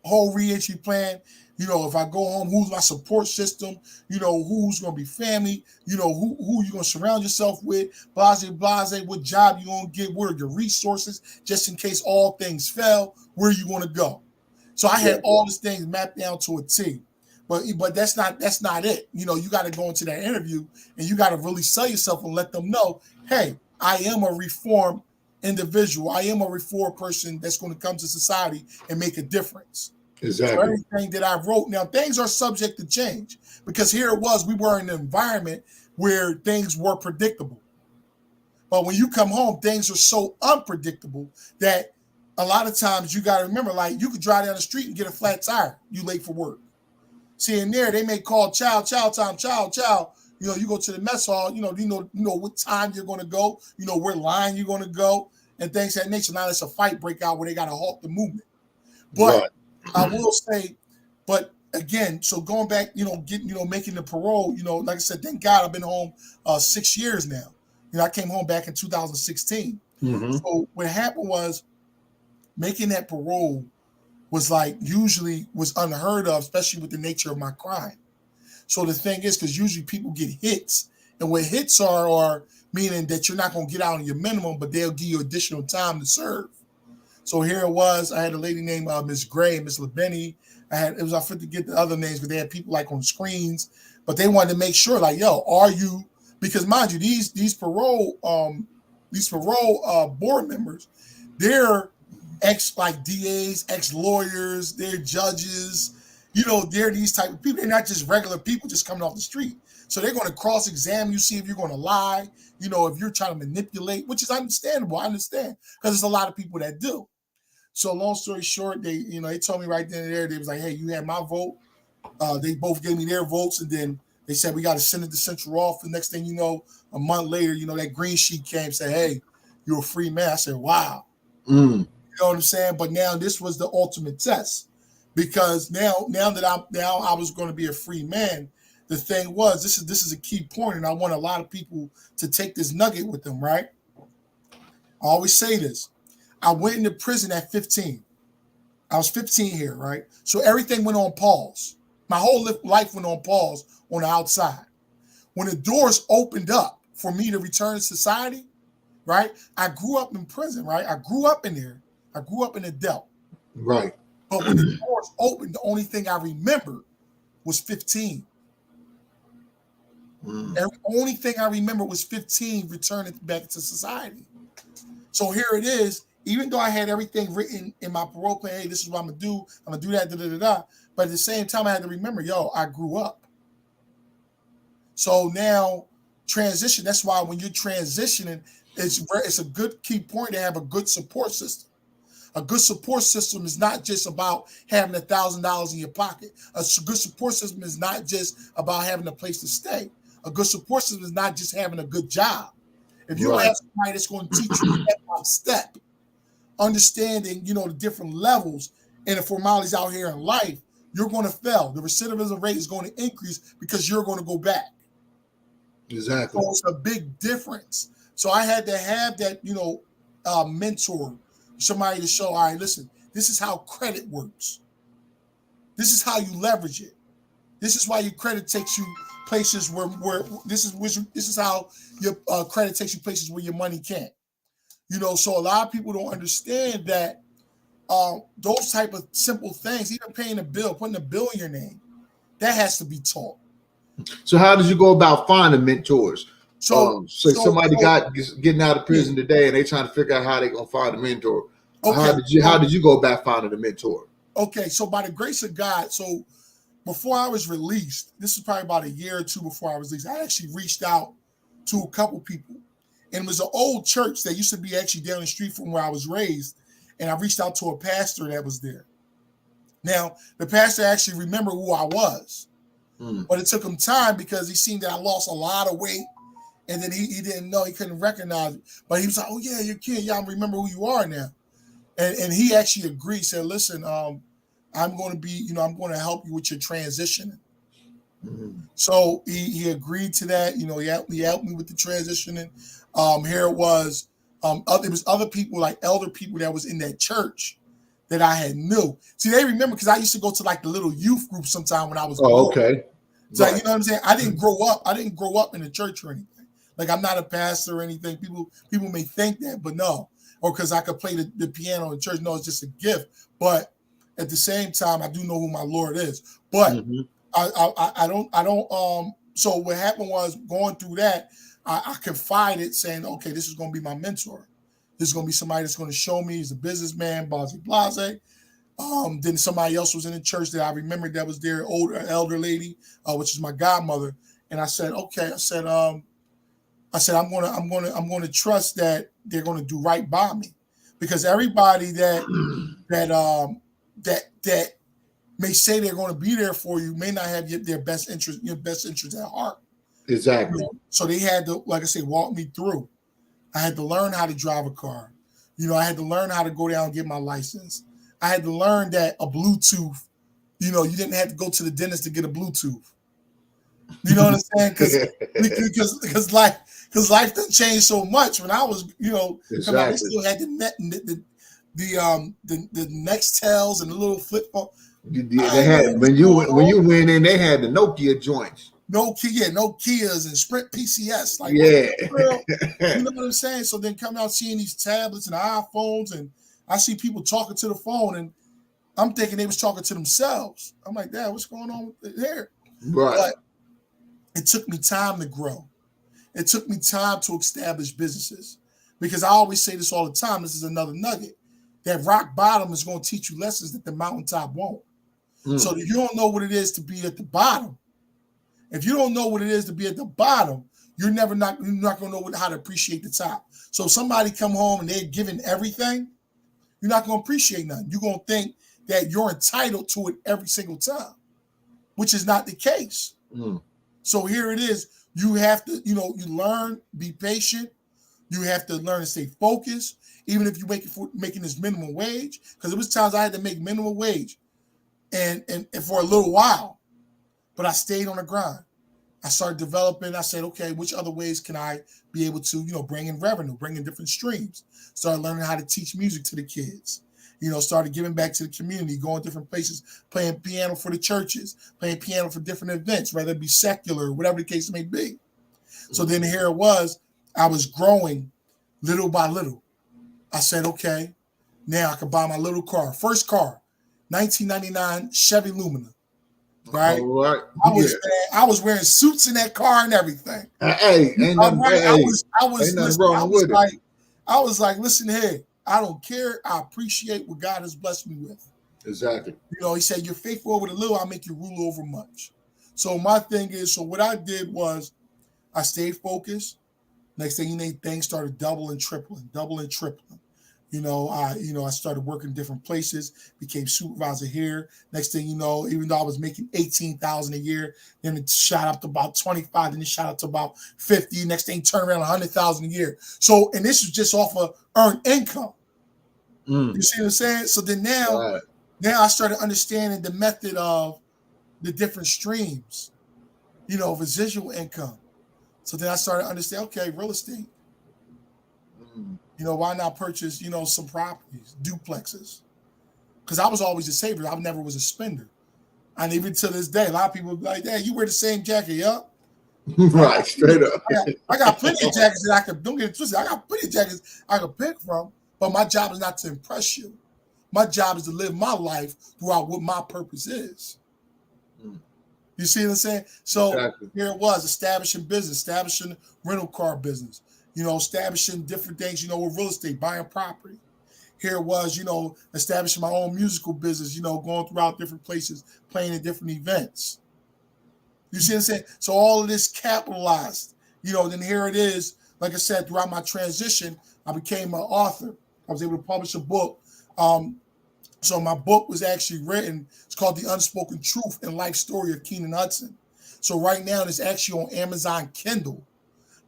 whole reentry plan. If I go home, who's my support system? Who's going to be family? Who you going to surround yourself with? Blase, what job you going to get? Where are your resources? Just in case all things fail, where you going to go? So I had all these things mapped down to a T. But that's not it. You got to go into that interview and you got to really sell yourself and let them know, hey, I am a reformed individual. I am a reformed person that's going to come to society and make a difference. Exactly. So everything that I wrote, now things are subject to change because here it was, we were in an environment where things were predictable. But when you come home, things are so unpredictable that a lot of times you got to remember, like you could drive down the street and get a flat tire. You late for work. See, in there, they may call chow time. You go to the mess hall, you know what time you're going to go, where line you're going to go and things of that nature. Now it's a fight break out where they got to halt the movement. But I will say, but again, so going back, making the parole, like I said, thank God I've been home 6 years now. I came home back in 2016. Mm-hmm. So what happened was making that parole was usually was unheard of, especially with the nature of my crime. So the thing is, because usually people get hits, and what hits are meaning that you're not going to get out on your minimum, but they'll give you additional time to serve. So here it was. I had a lady named Miss Gray, Miss LeBenny. I forgot to get the other names, but they had people on screens. But they wanted to make sure, are you? Because mind you, these parole board members, they're DAs, ex-lawyers, they're judges. They're these type of people. They're not just regular people just coming off the street. So they're going to cross-examine you, see if you're going to lie. If you're trying to manipulate, which is understandable. I understand because there's a lot of people that do. So long story short, they told me right then and there, they was like, hey, you had my vote. They both gave me their votes. And then they said, we got to send it to central office. Next thing you know, a month later, that green sheet came and said, hey, you're a free man. I said, wow. You know what I'm saying? But now this was the ultimate test because now that I was going to be a free man, the thing was, this is a key point, and I want a lot of people to take this nugget with them, right? I always say this. I went into prison at 15. I was 15 here, right? So everything went on pause. My whole life went on pause on the outside. When the doors opened up for me to return to society, right? I grew up in prison, right? I grew up in there. I grew up in the Delt. Right. But when the doors opened, the only thing I remembered was 15. The only thing I remember was 15 returning back to society. So here it is. Even though I had everything written in my parole plan, hey, this is what I'm going to do. I'm going to do that, But at the same time, I had to remember, I grew up. So now transition, that's why when you're transitioning, it's a good key point to have a good support system. A good support system is not just about having $1,000 in your pocket. A good support system is not just about having a place to stay. A good support system is not just having a good job. If you have somebody that's going to teach you step by step, understanding, the different levels and the formalities out here in life, you're going to fail. The recidivism rate is going to increase because you're going to go back. Exactly. So it's a big difference. So I had to have that, mentor, somebody to show, all right, listen, this is how credit works. This is how you leverage it. This is why your credit takes you places where this is how your credit takes you places where your money can't. So a lot of people don't understand that those type of simple things, even paying a bill, putting a bill in your name, that has to be taught. So how did you go about finding mentors? So somebody getting out of prison today and they trying to figure out how they're going to find a mentor. Okay, how did you go about finding a mentor? Okay, so by the grace of God, so before I was released, this is probably about a year or two before I was released, I actually reached out to a couple people. And it was an old church that used to be actually down the street from where I was raised. And I reached out to a pastor that was there. Now, the pastor actually remembered who I was, but it took him time because he seen that I lost a lot of weight, and then he didn't know, he couldn't recognize it. But he was like, "Oh yeah, you're Ken. Yeah, I remember who you are now." And he actually agreed, said, "Listen, I'm going to be, I'm going to help you with your transition." So he agreed to that. He helped me with the transitioning. Here it was. There was other people, like elder people that was in that church that I had knew. See, they remember because I used to go to like the little youth group sometime when I was okay. So right. You know what I'm saying? I didn't grow up in the church or anything. Like I'm not a pastor or anything. People may think that, but no. Or because I could play the piano in church. No, it's just a gift. But at the same time, I do know who my Lord is. But I don't. So what happened was going through that, I confided saying, okay, this is going to be my mentor. This is going to be somebody that's going to show me. He's a businessman, blase. Then somebody else was in the church that I remembered that was there, elder lady, which is my godmother. And I said, okay. I said, I'm going to trust that they're going to do right by me, because everybody that may say they're going to be there for you may not have your best interest at heart. Exactly. So they had to, like I say, walk me through. I had to learn how to drive a car. I had to learn how to go down and get my license. I had to learn that a Bluetooth, you didn't have to go to the dentist to get a Bluetooth. You know what I'm saying? Because life done changed so much. When I was, exactly. I still had the Nextels and the little flip phone. They had when you went in, they had the Nokia joints. Nokias and Sprint PCS. Like, yeah. You know what I'm saying? So then come out seeing these tablets and iPhones, and I see people talking to the phone, and I'm thinking they was talking to themselves. I'm like, Dad, what's going on here? Right. But it took me time to grow. It took me time to establish businesses, because I always say this all the time. This is another nugget. That rock bottom is going to teach you lessons that the mountaintop won't. So if you don't know what it is to be at the bottom, you're not going to know how to appreciate the top. So if somebody come home and they're giving everything, you're not going to appreciate nothing. You're going to think that you're entitled to it every single time, which is not the case. So here it is. You have to, you learn, be patient. You have to learn to stay focused, even if you're making this minimum wage. Because there was times I had to make minimum wage and for a little while, but I stayed on the grind. I started developing. I said, okay, which other ways can I be able to, bring in revenue, bring in different streams? Started learning how to teach music to the kids. Started giving back to the community, going different places, playing piano for the churches, playing piano for different events, whether it be secular or whatever the case may be. So then here it was, I was growing little by little. I said, okay, now I can buy my little car. First car, 1999 Chevy Lumina. Right? All right. I was wearing suits in that car and everything. Hey, ain't nothing wrong with it. I was like, listen here, I don't care. I appreciate what God has blessed me with. Exactly. He said, you're faithful over the little, I'll make you rule over much. So my thing is, so what I did was I stayed focused. Next thing you know, things started doubling, tripling. I started working different places, became supervisor here. Next thing you know, even though I was making $18,000 a year, then it shot up to about 25, then it shot up to about 50. Next thing, turned around $100,000 a year. So, and this was just off of earned income. You see what I'm saying? So then now I started understanding the method of the different streams, residual income. So then I started to understand, okay, real estate. Why not purchase, some properties, duplexes? Because I was always a saver. I never was a spender. And even to this day, a lot of people be like, hey, you wear the same jacket, yup. Right, straight up. I got plenty of jackets that I could, don't get it twisted. I got plenty of jackets I could pick from, but my job is not to impress you. My job is to live my life throughout what my purpose is. You see what I'm saying? So Here it was, establishing business, establishing rental car business. Establishing different things, with real estate, buying property. Here it was, establishing my own musical business, going throughout different places, playing in different events. You see what I'm saying? So all of this capitalized, then here it is. Like I said, throughout my transition, I became an author. I was able to publish a book. So my book was actually written. It's called The Unspoken Truth and Life Story of Keenan Hudson. So right now it's actually on Amazon Kindle,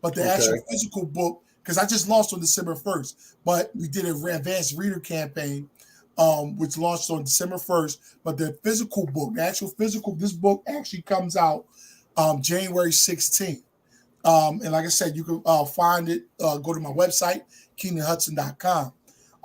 but the actual physical book, because I just launched on December 1st, but we did an advanced reader campaign, which launched on December 1st. But the physical book, the actual physical, this book actually comes out January 16th. And like I said, you can find it, go to my website, KeenanHudson.com.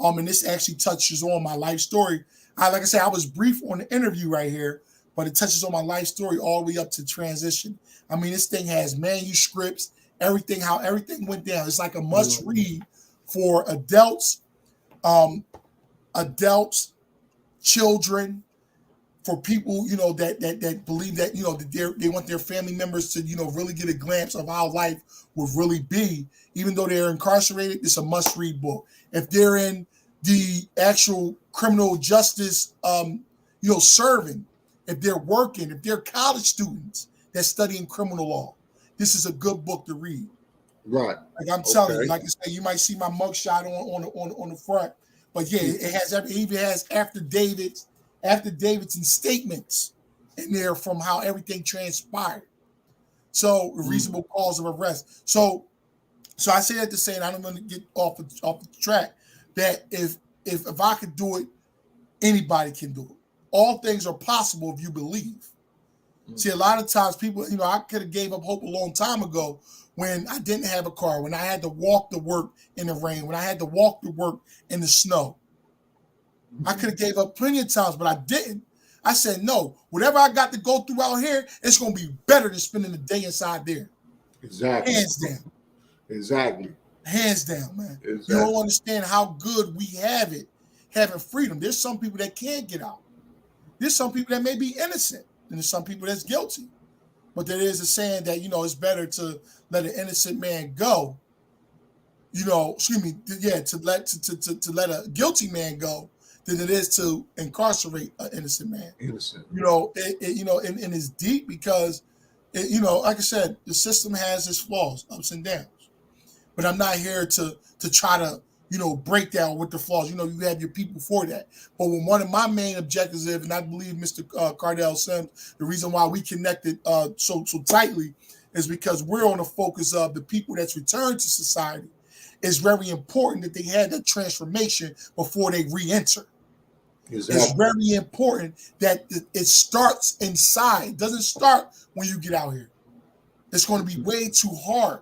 And this actually touches on my life story. Like I said, I was brief on the interview right here, but it touches on my life story all the way up to transition. I mean, this thing has manuscripts, everything, how everything went down. It's like a must read for adults, children, for people, that believe that, that they want their family members to, really get a glimpse of how life would really be. Even though they're incarcerated, it's a must-read book. If they're in the actual criminal justice, serving, if they're working, if they're college students that's studying criminal law, this is a good book to read. Right. Like I'm telling you, like I said, you might see my mugshot on the front, but yeah, it even has affidavits and statements in there from how everything transpired. So reasonable cause of arrest. So I say that to say, and I don't want to get off the track, that if I could do it, anybody can do it. All things are possible if you believe. See, a lot of times people, I could have gave up hope a long time ago when I didn't have a car, when I had to walk to work in the rain, when I had to walk to work in the snow. I could have gave up plenty of times, but I didn't. I said, no, whatever I got to go through out here, it's going to be better than spending the day inside there. Exactly. Hands down. Exactly. Hands down, man. Exactly. You don't understand how good we have it, having freedom. There's some people that can't get out. There's some people that may be innocent, and there's some people that's guilty. But there is a saying that, it's better to let an innocent man go, to let a guilty man go than it is to incarcerate an innocent man. Innocent. And it's deep because, like I said, the system has its flaws, ups and downs. But I'm not here to try to, break down with the flaws. You have your people for that. But when one of my main objectives is, and I believe Mr. Cardell Sims, the reason why we connected so tightly is because we're on the focus of the people that's returned to society. It's very important that they had that transformation before they re-enter. Exactly. It's very important that it starts inside. It doesn't start when you get out here. It's going to be way too hard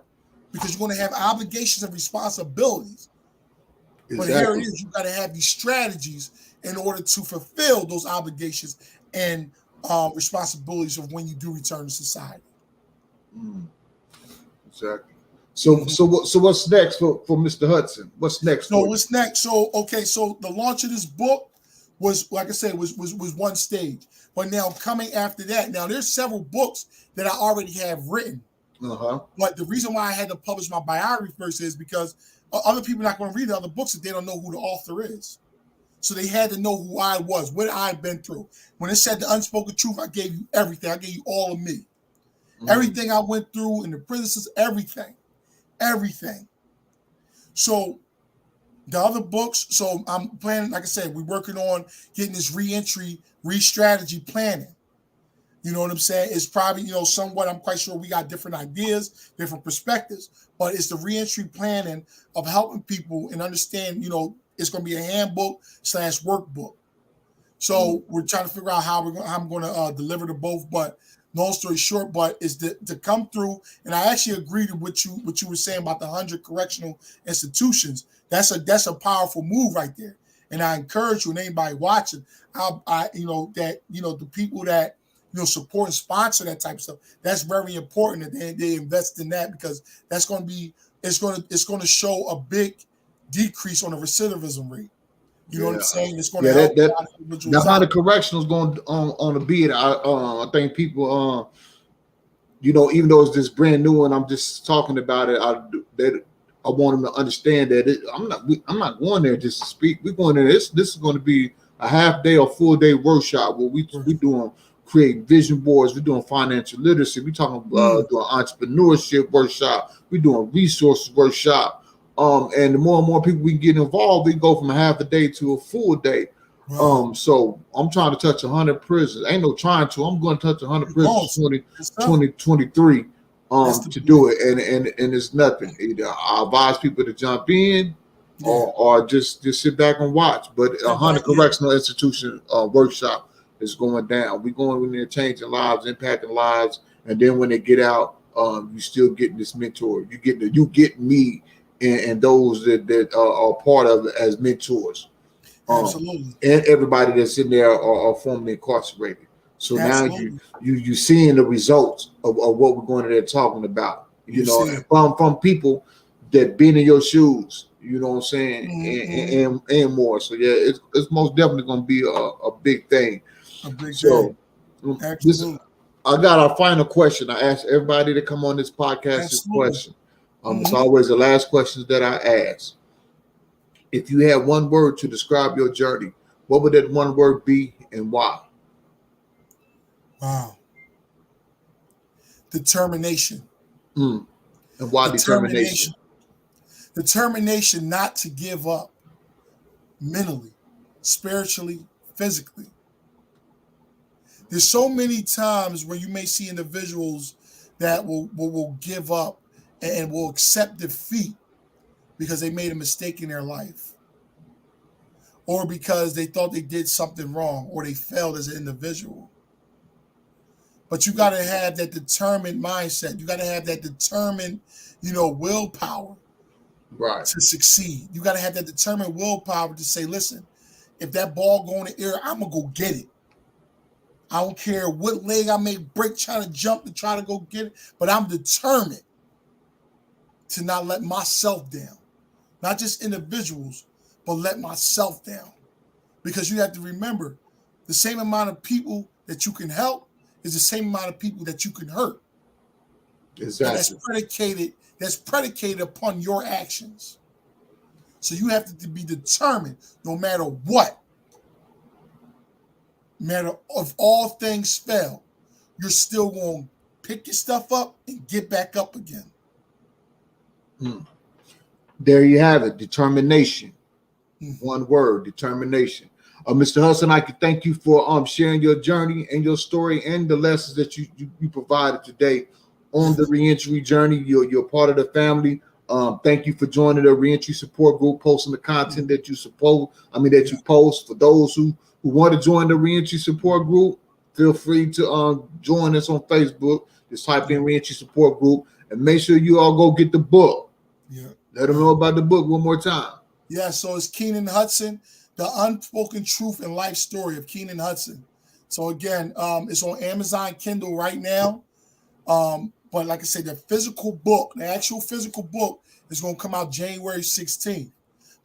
because you're going to have obligations and responsibilities. Exactly. But here it is. You got to have these strategies in order to fulfill those obligations and responsibilities of when you do return to society. Exactly. So what's next for Mr. Hudson? What's next? What's next? So the launch of this book was, like I said, was one stage. But now coming after that, now there's several books that I already have written. But the reason why I had to publish my biography first is because other people are not going to read the other books if they don't know who the author is. So they had to know who I was, what I've been through. When it said The Unspoken Truth, I gave you everything. I gave you all of me. Everything I went through in the prisons, everything. So the other books, so I'm planning, like I said, we're working on getting this re-entry, re-strategy planning. You know what I'm saying? It's probably, somewhat, I'm quite sure we got different ideas, different perspectives, but it's the re-entry planning of helping people and understand, it's going to be a handbook / workbook. So we're trying to figure out how I'm going to deliver to both, but long story short, but is to come through, and I actually agreed with what you were saying about the 100 correctional institutions. That's a powerful move right there. And I encourage you and anybody watching, the people that support and sponsor that type of stuff. That's very important that they invest in that because that's going to it's going to show a big decrease on the recidivism rate. You know what I'm saying? It's going to help. That's how the correctional is going on the beat. I think people, even though it's just brand new and I'm just talking about it, I want them to understand that I'm not going there just to speak. We're going there. This is going to be a half day or full day workshop where we doing create vision boards. We're doing financial literacy. We're talking about doing entrepreneurship workshop. We're doing resources workshop. And the more and more people we get involved, we go from a half a day to a full day. Right. So I'm trying to touch 100 prisons. Ain't no trying to. I'm going to touch 100 prisons 2023 to do it, and it's nothing. Either I advise people to jump in, or just sit back and watch. But 100 correctional institution workshop is going down. We're going in there changing lives, impacting lives, and then when they get out, you still getting this mentor. You get me and those that are part of it as mentors. Absolutely. And everybody that's in there are formerly incarcerated. So now you seeing the results of what we're going in there talking about. You know, from people that been in your shoes. You know what I'm saying, and more. So yeah, it's most definitely going to be a big thing. A big thing. Absolutely. I got our final question. I asked everybody to come on this podcast this question. It's always the last questions that I ask. If you had one word to describe your journey, what would that one word be and why? Wow. Determination. And why determination? Determination not to give up mentally, spiritually, physically. There's so many times where you may see individuals that will give up and will accept defeat because they made a mistake in their life, or because they thought they did something wrong, or they failed as an individual. But you got to have that determined mindset. You got to have that determined, willpower, right, to succeed. You got to have that determined willpower to say, listen, if that ball go in the air, I'm going to go get it. I don't care what leg I may break trying to jump to try to go get it, but I'm determined to not let myself down. Not just individuals, but let myself down. Because you have to remember, the same amount of people that you can help is the same amount of people that you can hurt. Exactly. And that's predicated upon your actions. So you have to be determined, no matter what. No matter if all things fail, you're still going to pick your stuff up and get back up again. There you have it. Determination. One word, determination. Mr. Hudson, I can thank you for sharing your journey and your story and the lessons that you provided today on the reentry journey. You're part of the family. Thank you for joining the reentry support group, posting the content that you post. For those who want to join the reentry support group, feel free to join us on Facebook. Just type in reentry support group and make sure you all go get the book. Yeah. Let them know about the book one more time. Yeah, so it's Keenan Hudson, The Unspoken Truth and Life Story of Keenan Hudson. So again, it's on Amazon Kindle right now. But like I said, the actual physical book is going to come out January 16th.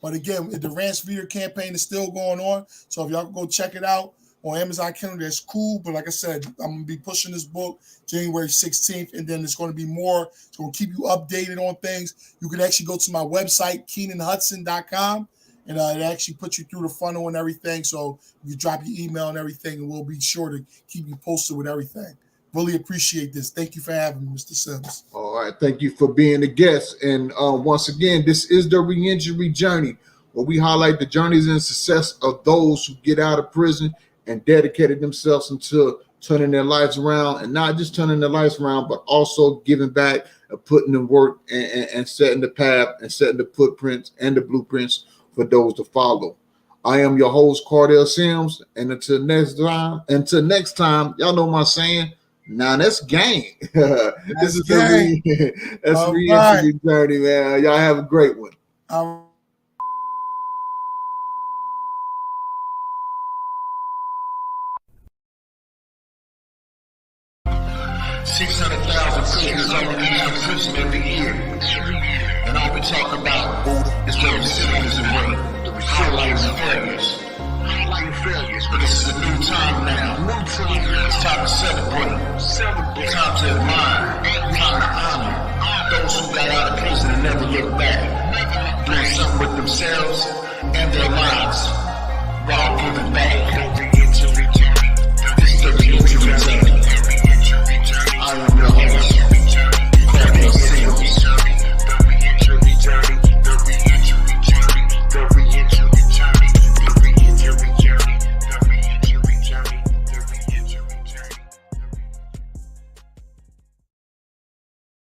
But again, the Ranch Reader campaign is still going on. So if y'all can go check it out on Amazon Kindle, that's cool. But like I said, I'm going to be pushing this book January 16th, and then it's going to be more. It's going to keep you updated on things. You can actually go to my website, KeenanHudson.com, and it actually puts you through the funnel and everything. So you drop your email and everything, and we'll be sure to keep you posted with everything. Really appreciate this. Thank you for having me, Mr. Sims. All right. Thank you for being a guest. And once again, this is the reentry journey, where we highlight the journeys and success of those who get out of prison and dedicated themselves into turning their lives around, and not just turning their lives around, but also giving back and putting in work and setting the path and setting the footprints and the blueprints for those to follow. I am your host, Cardell Sims. And until next time, y'all know my saying, now that's gang. This is gang. That's the reentry journey, man. Y'all have a great one. 600,000 prisoners are in prison every year. And all we talk about is the recidivism rate, highlighting failures. But this is a new time now. It's time to celebrate. Time to admire. Time to honor those who got out of prison and never looked back. Doing something with themselves and their lives while giving back.